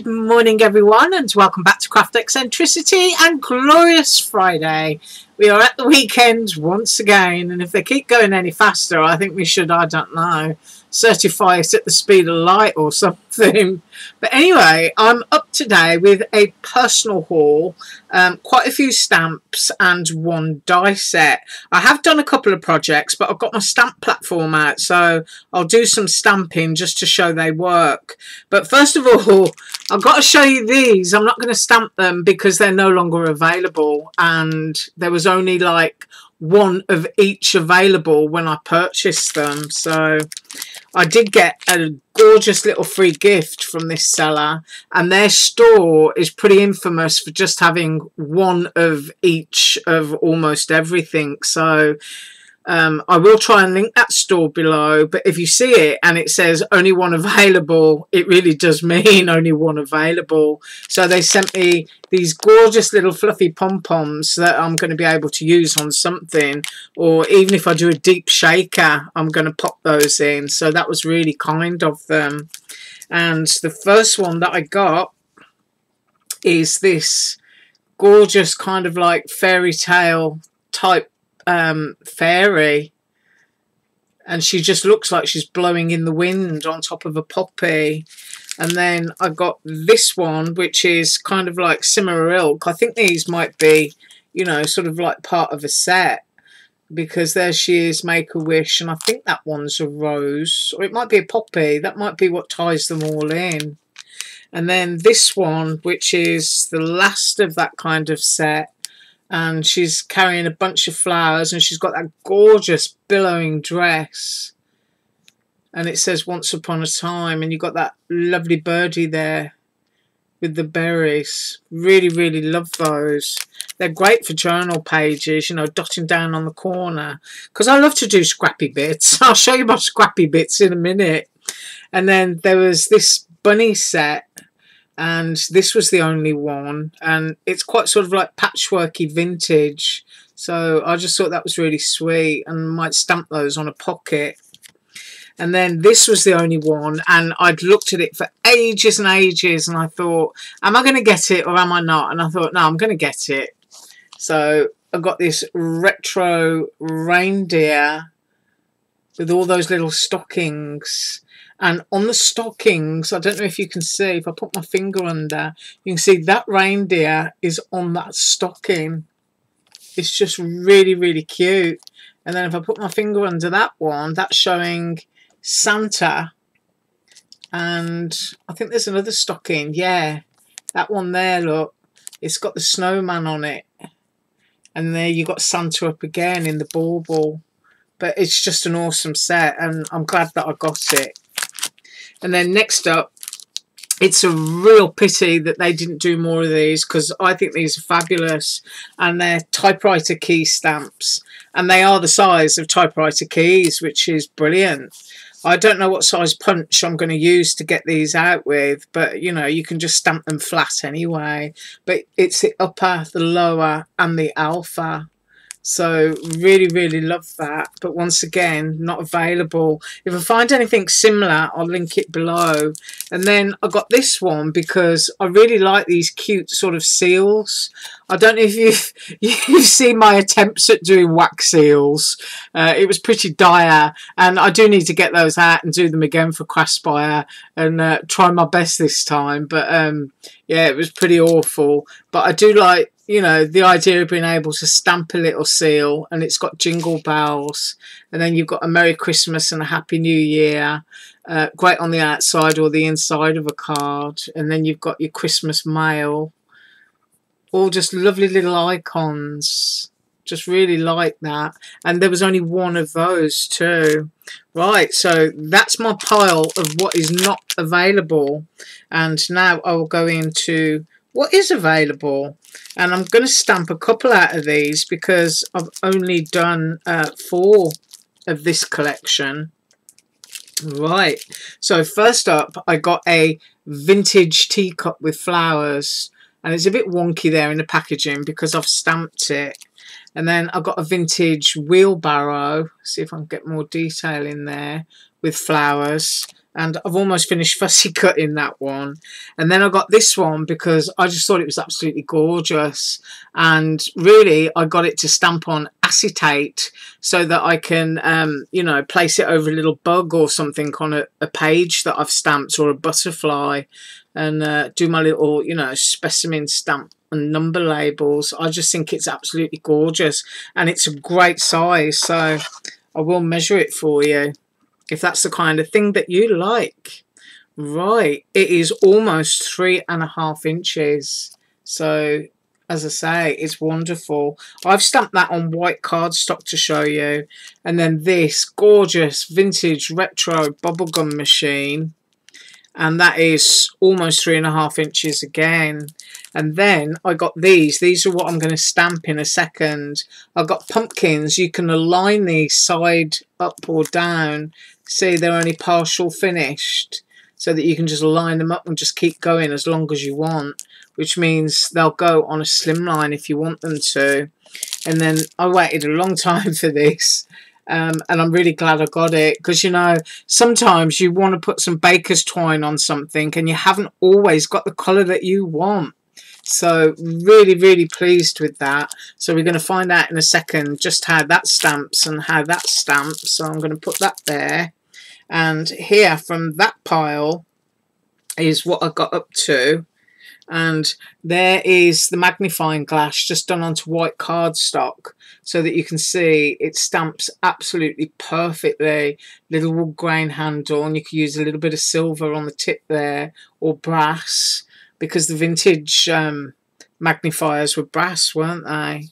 Good morning everyone, and welcome back to Craft Eccentricity and Glorious Friday. We are at the weekend once again, and if they keep going any faster I think we should, I don't know, certify it at the speed of light or something. But anyway, I'm up today with a personal haul, quite a few stamps and one die set. I have done a couple of projects, but I've got my stamp platform out, so I'll do some stamping just to show they work. But first of all, I've got to show you these. I'm not going to stamp them because they're no longer available, and there was only like one of each available when I purchased them. So I did get a gorgeous little free gift from this seller, and their store is pretty infamous for just having one of each of almost everything. So I will try and link that store below, but if you see it and it says only one available, it really does mean only one available. So they sent me these gorgeous little fluffy pom-poms that I'm going to be able to use on something, or even if I do a deep shaker I'm going to pop those in. So that was really kind of them. And the first one that I got is this gorgeous kind of like fairy tale type fairy, and she just looks like she's blowing in the wind on top of a poppy. And then I got this one, which is kind of like Simmerilk. I think these might be, you know, sort of like part of a set, because there she is, Make-A-Wish, and I think that one's a rose, or it might be a poppy. That might be what ties them all in. And then this one, which is the last of that kind of set, and she's carrying a bunch of flowers, and she's got that gorgeous billowing dress, and it says Once Upon a Time, and you've got that lovely birdie there with the berries. Really love those. They're great for journal pages, you know, dotting down on the corner, because I love to do scrappy bits. I'll show you my scrappy bits in a minute. And then there was this bunny set, and this was the only one, and it's quite sort of like patchworky vintage, so I just thought that was really sweet and might stamp those on a pocket. And then this was the only one, and I'd looked at it for ages and ages, and I thought, am I going to get it or am I not? And I thought, no, I'm going to get it. So I got this retro reindeer with all those little stockings. And on the stockings, I don't know if you can see, if I put my finger under, you can see that reindeer is on that stocking. It's just really cute. And then if I put my finger under that one, that's showing Santa. And I think there's another stocking. Yeah, that one there, look. It's got the snowman on it. And there you got Santa up again in the bauble. But it's just an awesome set, and I'm glad that I got it. And then next up, it's a real pity that they didn't do more of these, because I think these are fabulous, and they're typewriter key stamps, and they are the size of typewriter keys, which is brilliant. I don't know what size punch I'm going to use to get these out with, but you know, you can just stamp them flat anyway. But it's the upper, the lower and the alpha. So really love that, but once again not available. If I find anything similar I'll link it below. And then I got this one because I really like these cute sort of seals. I don't know if you've seen my attempts at doing wax seals. It was pretty dire, and I do need to get those out and do them again for Craftspire and try my best this time. But yeah, it was pretty awful. But I do like, you know, the idea of being able to stamp a little seal, and it's got jingle bells, and then you've got a Merry Christmas and a Happy New Year, great on the outside or the inside of a card, and then you've got your Christmas mail, all just lovely little icons. Just really like that. And there was only one of those too. Right, so that's my pile of what is not available, and now I will go into what is available. And I'm going to stamp a couple out of these because I've only done 4 of this collection. Right, so first up I got a vintage teacup with flowers, and it's a bit wonky there in the packaging because I've stamped it. And then I've got a vintage wheelbarrow, see if I can get more detail in there, with flowers. And I've almost finished fussy cutting that one. And then I got this one because I just thought it was absolutely gorgeous. And really, I got it to stamp on acetate so that I can, you know, place it over a little bug or something on a page that I've stamped, or a butterfly, and do my little, you know, specimen stamp and number labels. I just think it's absolutely gorgeous. And it's a great size. So I will measure it for you, if that's the kind of thing that you like. Right, it is almost 3.5 inches. So, as I say, it's wonderful. I've stamped that on white cardstock to show you. And then this gorgeous vintage retro bubblegum machine. And that is almost 3.5 inches again. And then I got these. These are what I'm going to stamp in a second. I've got pumpkins. You can align these side up or down. See, they're only partial finished, so that you can just line them up and just keep going as long as you want, which means they'll go on a slimline if you want them to. And then I waited a long time for this. And I'm really glad I got it, because, you know, sometimes you want to put some baker's twine on something and you haven't always got the colour that you want. So really, really pleased with that. So we're going to find out in a second just how that stamps and how that stamps. So I'm going to put that there. And here from that pile is what I got up to. And there is the magnifying glass just done onto white cardstock, so that you can see it stamps absolutely perfectly. Little wood grain handle, and you can use a little bit of silver on the tip there, or brass, because the vintage magnifiers were brass, weren't they?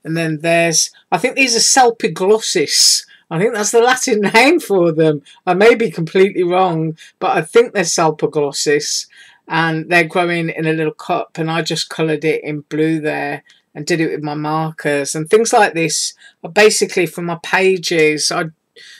And then there's, I think these are Selfie Glosses. I think that's the Latin name for them. I may be completely wrong, but I think they're Selfie Glosses. And they're growing in a little cup, and I just coloured it in blue there and did it with my markers. And things like this are basically for my pages. I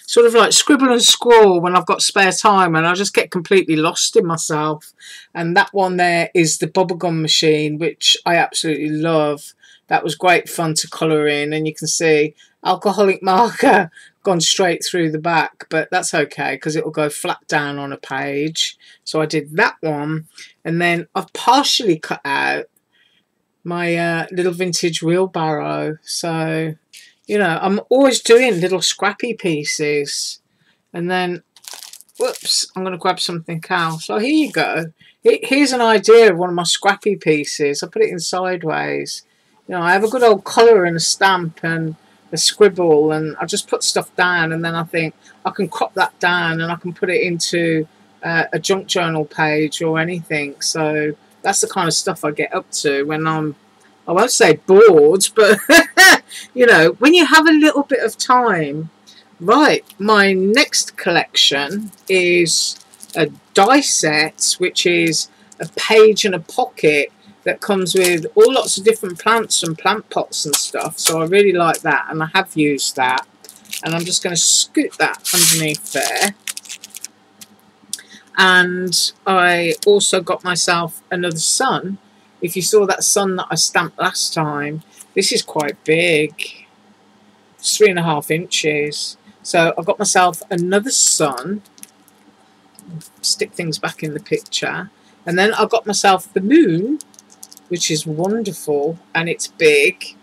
sort of like scribble and scrawl when I've got spare time, and I just get completely lost in myself. And that one there is the bubblegum machine, which I absolutely love. That was great fun to colour in, and you can see alcoholic marker gone straight through the back, but that's okay because it will go flat down on a page. So I did that one, and then I've partially cut out my little vintage wheelbarrow. So, you know, I'm always doing little scrappy pieces. And then, whoops, I'm going to grab something else. So here you go. Here's an idea of one of my scrappy pieces. I put it in sideways. You know, I have a good old colour and a stamp and a scribble, and I just put stuff down, and then I think I can crop that down and I can put it into a junk journal page or anything. So that's the kind of stuff I get up to when I'm, I won't say bored, but you know, when you have a little bit of time. Right, my next collection is a die set, which is a page and a pocket that comes with all lots of different plants and plant pots and stuff. So I really like that, and I have used that. And I'm just going to scoot that underneath there. And I also got myself another sun. If you saw that sun that I stamped last time, this is quite big. It's 3.5 inches. So I got myself another sun. Stick things back in the picture. And then I got myself the moon, which is wonderful, and it's big.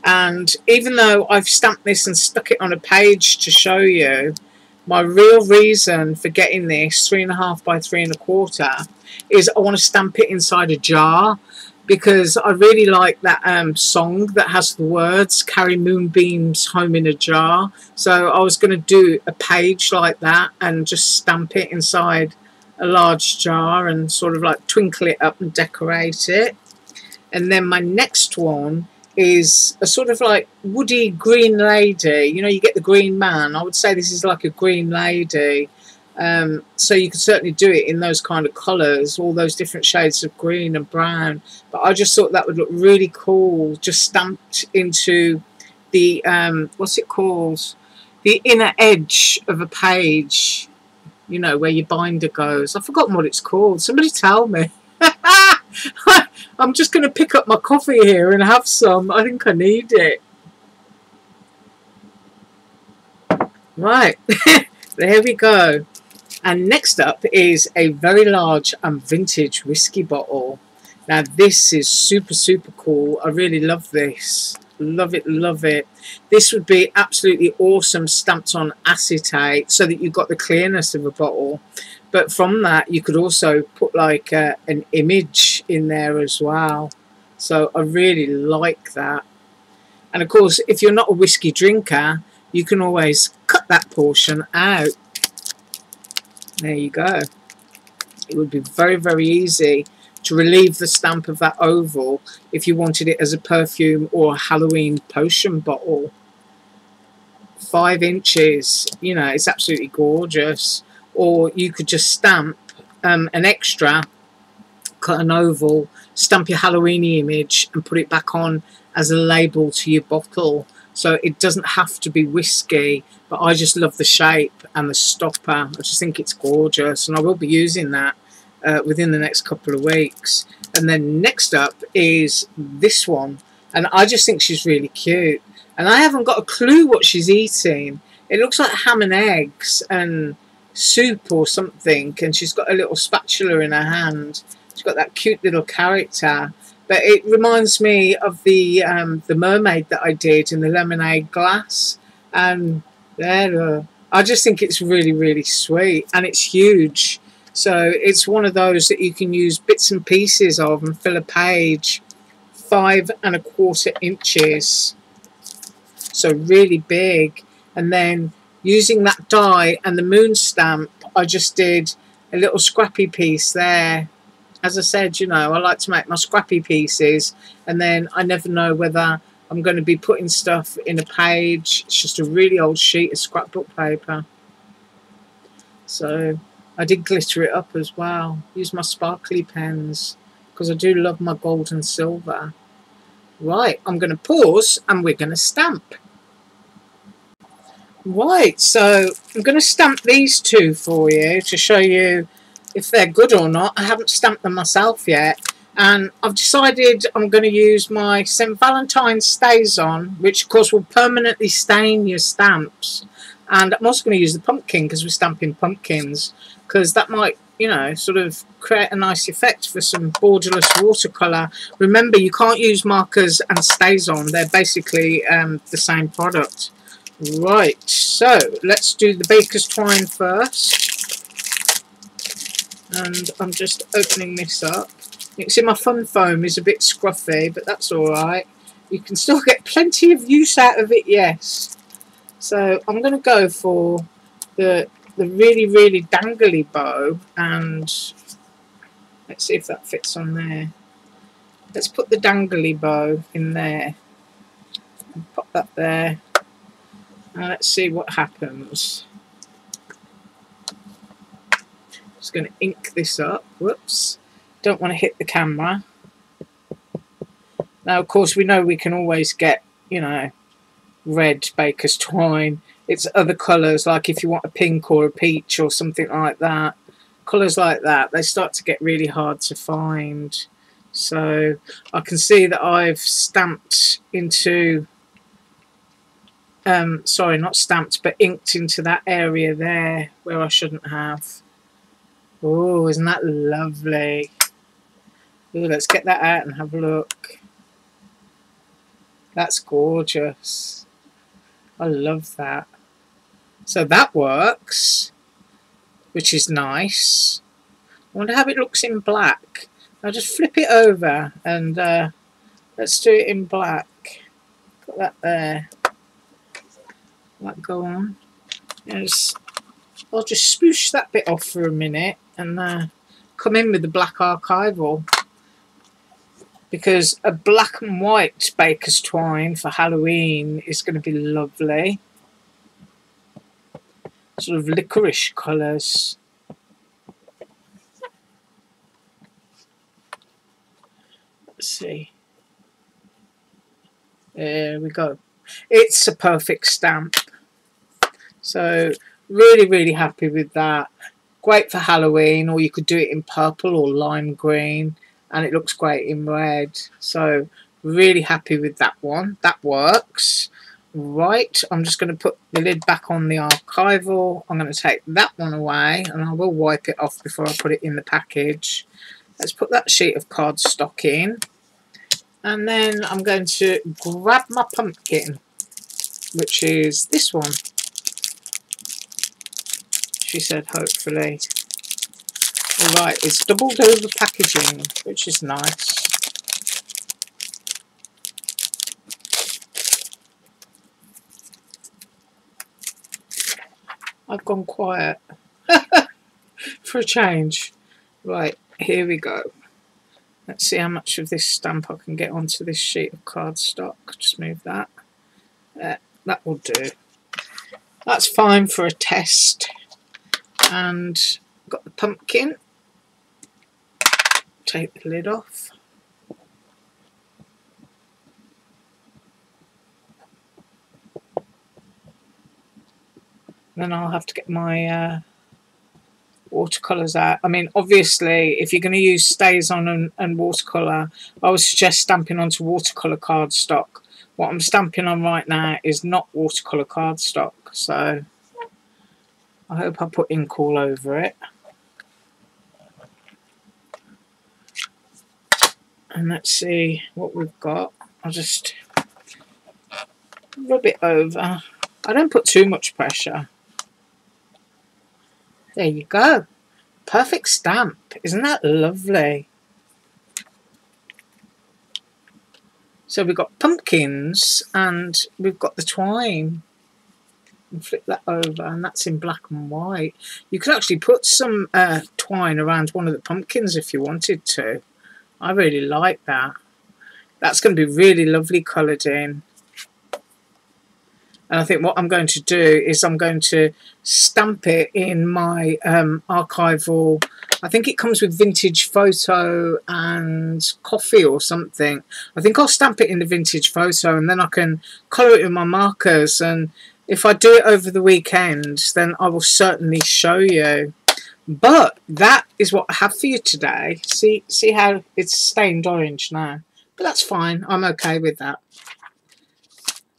And even though I've stamped this and stuck it on a page to show you, my real reason for getting this 3.5 by 3.25 is I want to stamp it inside a jar, because I really like that song that has the words "Carry moonbeams home in a jar." So I was going to do a page like that and just stamp it inside a large jar and sort of like twinkle it up and decorate it. And then my next one is a sort of like woody green lady. You know, you get the green man. I would say this is like a green lady. So you could certainly do it in those kind of colours, all those different shades of green and brown. But I just thought that would look really cool, just stamped into the, what's it called? The inner edge of a page, you know, where your binder goes. I've forgotten what it's called. Somebody tell me. I'm just going to pick up my coffee here and have some. I think I need it. Right, there we go. And next up is a very large and vintage whiskey bottle. Now this is super, super cool. I really love this. Love it, love it. This would be absolutely awesome stamped on acetate so that you've got the clearness of a bottle. But from that, you could also put like an image in there as well. So I really like that. And of course, if you're not a whiskey drinker, you can always cut that portion out. There you go. It would be very, very easy to relieve the stamp of that oval if you wanted it as a perfume or a Halloween potion bottle. 5 inches, you know, it's absolutely gorgeous. Or you could just stamp an extra, cut an oval, stamp your Halloweeny image and put it back on as a label to your bottle. So it doesn't have to be whiskey, but I just love the shape and the stopper. I just think it's gorgeous, and I will be using that within the next couple of weeks. And then next up is this one, and I just think she's really cute. And I haven't got a clue what she's eating. It looks like ham and eggs and soup or something, and she's got a little spatula in her hand. She's got that cute little character. But it reminds me of the mermaid that I did in the lemonade glass. And there, I just think it's really, really sweet. And it's huge. So it's one of those that you can use bits and pieces of and fill a page. 5 1/4 inches. So really big. And then using that die and the moon stamp, I just did a little scrappy piece there. As I said, you know, I like to make my scrappy pieces, and then I never know whether I'm going to be putting stuff in a page. It's just a really old sheet of scrapbook paper. So I did glitter it up as well. Use my sparkly pens because I do love my gold and silver. Right, I'm going to pause and we're going to stamp. Right, so I'm going to stamp these two for you to show you if they're good or not. I haven't stamped them myself yet, and I've decided I'm going to use my St. Valentine's StazOn, which of course will permanently stain your stamps. And I'm also going to use the pumpkin because we're stamping pumpkins, because that might, you know, sort of create a nice effect for some borderless watercolour. Remember, you can't use markers and StazOn. They're basically the same product. Right, so let's do the baker's twine first. And I'm just opening this up. You can see my fun foam is a bit scruffy, but that's alright. You can still get plenty of use out of it, yes. So I'm going to go for the really, really dangly bow, and let's see if that fits on there. Let's put the dangly bow in there. And pop that there. And let's see what happens. Just going to ink this up. Whoops. Don't want to hit the camera. Now, of course, we know we can always get, you know, red baker's twine. It's other colours, like if you want a pink or a peach or something like that. Colours like that, they start to get really hard to find. So I can see that I've stamped into, sorry, not stamped, but inked into that area there where I shouldn't have. Oh, isn't that lovely? Ooh, let's get that out and have a look. That's gorgeous. I love that. So that works, which is nice. I wonder how it looks in black. I'll just flip it over and let's do it in black. Put that there. Let that go on. Yes. I'll just spoosh that bit off for a minute and come in with the black archival, because a black and white baker's twine for Halloween is going to be lovely. Sort of licorice colours. Let's see. There we go. It's a perfect stamp. So really, really happy with that. Great for Halloween, or you could do it in purple or lime green, and it looks great in red. So really happy with that one. That works. Right, I'm just going to put the lid back on the archival. I'm going to take that one away, and I will wipe it off before I put it in the package. Let's put that sheet of cardstock in, and then I'm going to grab my pumpkin, which is this one. She said, hopefully. Alright, it's doubled over packaging, which is nice. I've gone quiet for a change. Right, here we go. Let's see how much of this stamp I can get onto this sheet of cardstock. Just move that. That will do. That's fine for a test. And got the pumpkin. Take the lid off. Then I'll have to get my watercolours out. I mean, obviously, if you're going to use StazOn and watercolour, I would suggest stamping onto watercolour cardstock. What I'm stamping on right now is not watercolour cardstock, so I hope I put ink all over it. And let's see what we've got. I'll just rub it over. I don't put too much pressure. There you go. Perfect stamp. Isn't that lovely? So we've got pumpkins and we've got the twine. And flip that over, and that's in black and white. You could actually put some twine around one of the pumpkins if you wanted to. I really like that. That's going to be really lovely coloured in. And I think what I'm going to do is I'm going to stamp it in my archival. I think it comes with vintage photo and coffee or something. I think I'll stamp it in the vintage photo, and then I can colour it with my markers. And if I do it over the weekend, then I will certainly show you. But that is what I have for you today. See how it's stained orange now. But that's fine. I'm okay with that.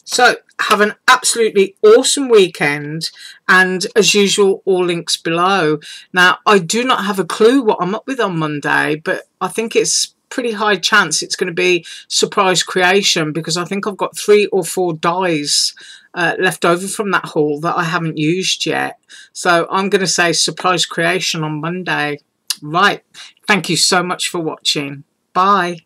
So have an absolutely awesome weekend, and as usual, all links below. Now, I do not have a clue what I'm up with on Monday, but I think it's pretty high chance it's going to be surprise creation, because I think I've got 3 or 4 dies left over from that haul that I haven't used yet. So I'm going to say surprise creation on Monday. Right. Thank you so much for watching. Bye.